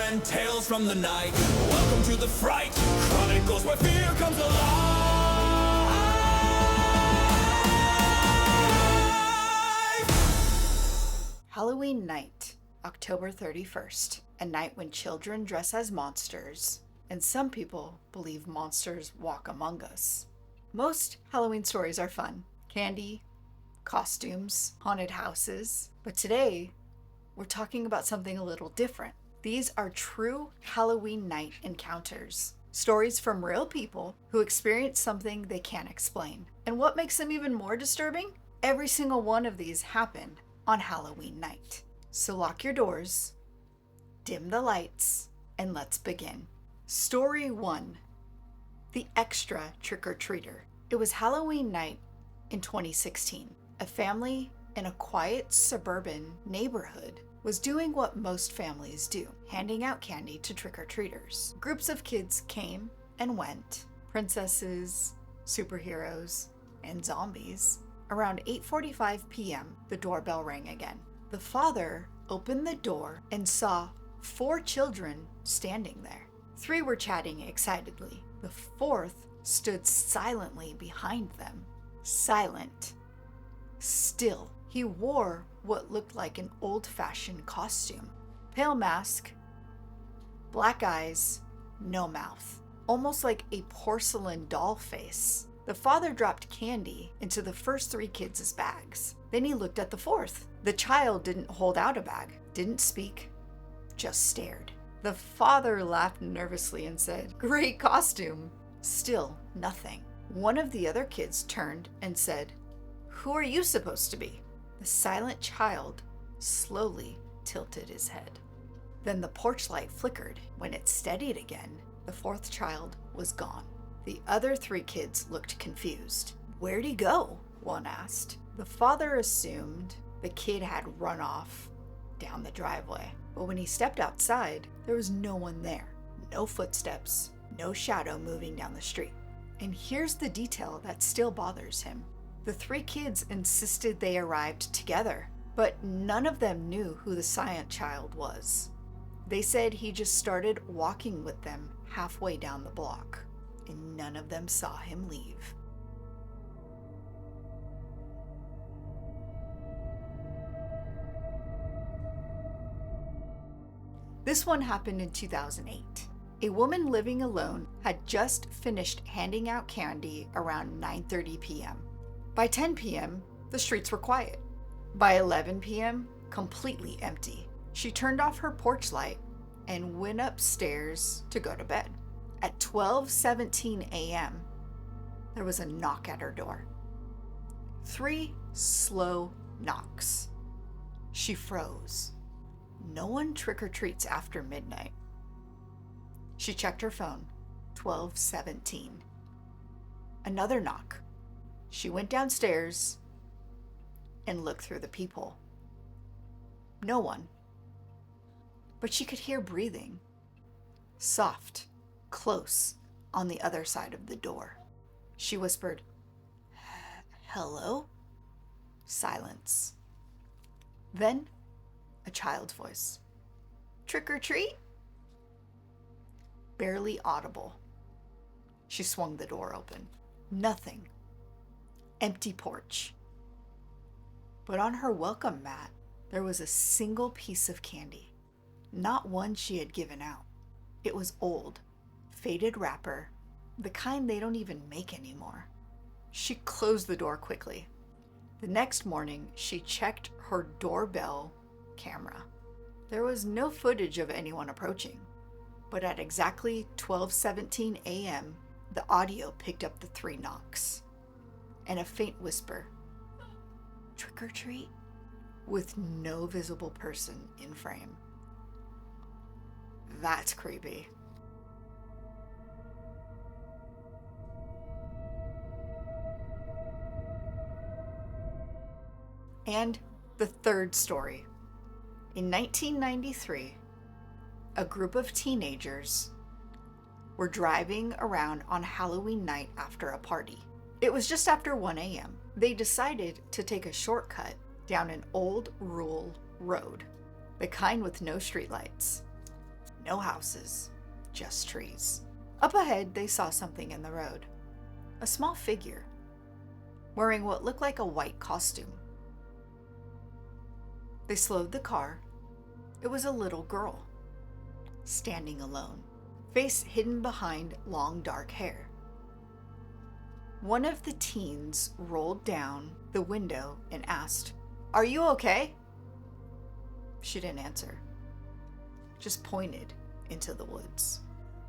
and tales from the night. Welcome to the Fright Chronicles, where fear comes alive. Halloween night, October 31st, a night when children dress as monsters, and some people believe monsters walk among us. Most Halloween stories are fun. Candy, costumes, haunted houses. But today, we're talking about something a little different. These are true Halloween night encounters. Stories from real people who experience something they can't explain. And what makes them even more disturbing? Every single one of these happened on Halloween night. So lock your doors, dim the lights, and let's begin. Story 1. The Extra Trick-or-Treater. It was Halloween night in 2016. A family in a quiet suburban neighborhood was doing what most families do, handing out candy to trick-or-treaters. Groups of kids came and went, princesses, superheroes, and zombies. Around 8:45 p.m., the doorbell rang again. The father opened the door and saw 4 children standing there. 3 were chatting excitedly. The 4th stood silently behind them. Silent. Still. He wore what looked like an old-fashioned costume. Pale mask, black eyes, no mouth. Almost like a porcelain doll face. The father dropped candy into the first 3 kids' bags. Then he looked at the 4th. The child didn't hold out a bag, didn't speak, just stared. The father laughed nervously and said, "Great costume." Still nothing. One of the other kids turned and said, "Who are you supposed to be?" The silent child slowly tilted his head. Then the porch light flickered. When it steadied again, the 4th child was gone. The other 3 kids looked confused. "Where'd he go?" one asked. The father assumed the kid had run off down the driveway. But when he stepped outside, there was no one there. No footsteps, no shadow moving down the street. And here's the detail that still bothers him. The 3 kids insisted they arrived together, but none of them knew who the silent child was. They said he just started walking with them halfway down the block, and none of them saw him leave. This one happened in 2008. A woman living alone had just finished handing out candy around 9:30 p.m. By 10 p.m., the streets were quiet. By 11 p.m., completely empty. She turned off her porch light and went upstairs to go to bed. At 12:17 a.m., there was a knock at her door. 3 slow knocks. She froze. No one trick-or-treats after midnight. She checked her phone. 12:17. Another knock. She went downstairs and looked through the peephole. No one. But she could hear breathing. Soft, close, on the other side of the door. She whispered, "Hello?" Silence. Then, a child's voice. "Trick or treat?" Barely audible. She swung the door open. Nothing. Empty porch. But on her welcome mat, there was a single piece of candy. Not one she had given out. It was old, faded wrapper, the kind they don't even make anymore. She closed the door quickly. The next morning, she checked her doorbell camera. There was no footage of anyone approaching. But at exactly 12:17 a.m., the audio picked up the 3 knocks. And a faint whisper, "Trick or treat?" with no visible person in frame. That's creepy. And the third story. In 1993, a group of teenagers were driving around on Halloween night after a party. It was just after 1 a.m. They decided to take a shortcut down an old rural road, the kind with no streetlights. No houses, just trees. Up ahead, they saw something in the road. A small figure, wearing what looked like a white costume. They slowed the car. It was a little girl, standing alone, face hidden behind long dark hair. One of the teens rolled down the window and asked, "Are you okay?" She didn't answer, just pointed into the woods.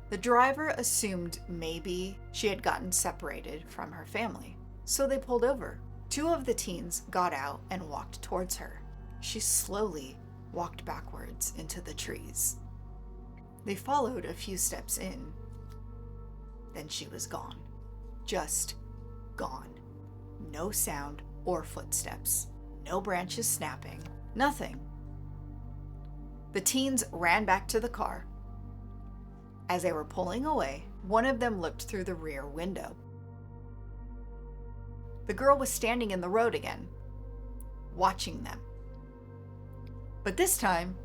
The driver assumed maybe she had gotten separated from her family, so they pulled over. Two of the teens got out and walked towards her. She slowly walked backwards into the trees. They followed a few steps in. Then she was gone. Just gone. No sound or footsteps. No branches snapping. Nothing. The teens ran back to the car. As they were pulling away, one of them looked through the rear window. The girl was standing in the road again, watching them. But this time,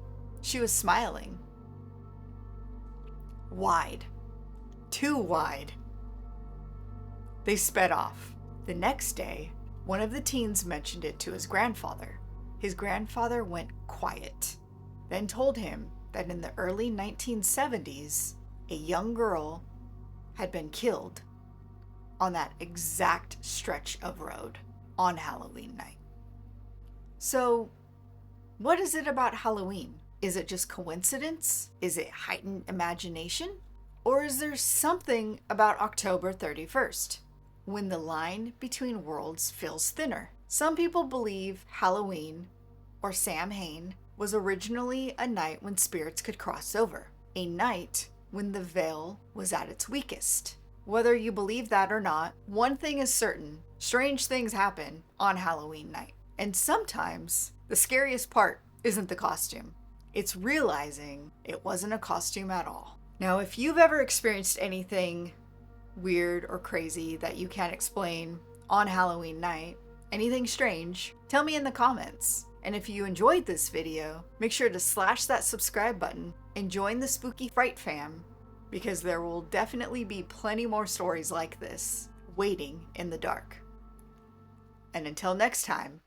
she was smiling. Wide. Too wide. They sped off. The next day, one of the teens mentioned it to his grandfather. His grandfather went quiet, then told him that in the early 1970s, a young girl had been killed on that exact stretch of road on Halloween night. So, what is it about Halloween? Is it just coincidence? Is it heightened imagination? Or is there something about October 31st, when the line between worlds feels thinner? Some people believe Halloween, or Samhain, was originally a night when spirits could cross over, a night when the veil was at its weakest. Whether you believe that or not, one thing is certain: strange things happen on Halloween night. And sometimes the scariest part isn't the costume. It's realizing it wasn't a costume at all. Now, if you've ever experienced anything weird or crazy that you can't explain on Halloween night, anything strange, tell me in the comments. And if you enjoyed this video, make sure to slash that subscribe button and join the Spooky Fright fam, because there will definitely be plenty more stories like this waiting in the dark. And until next time,